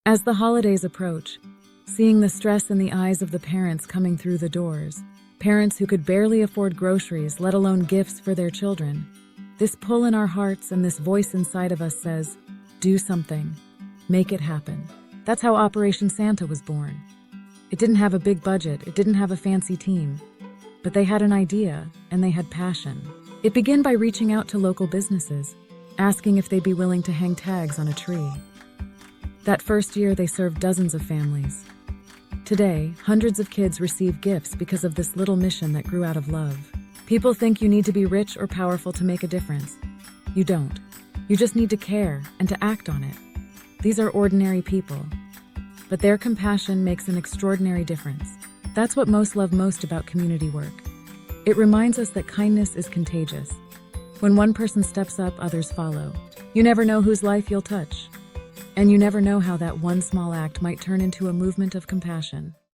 As the holidays approach, seeing the stress in the eyes of the parents coming through the doors, parents who could barely afford groceries, let alone gifts for their children, this pull in our hearts and this voice inside of us says, do something, make it happen. That's how Operation Santa was born. It didn't have a big budget, it didn't have a fancy team, but they had an idea and they had passion. It began by reaching out to local businesses, asking if they'd be willing to hang tags on a tree. That first year, they served dozens of families. Today, hundreds of kids receive gifts because of this little mission that grew out of love. People think you need to be rich or powerful to make a difference. You don't. You just need to care and to act on it. These are ordinary people, but their compassion makes an extraordinary difference. That's what most love most about community work. It reminds us that kindness is contagious. When one person steps up, others follow. You never know whose life you'll touch. And you never know how that one small act might turn into a movement of compassion.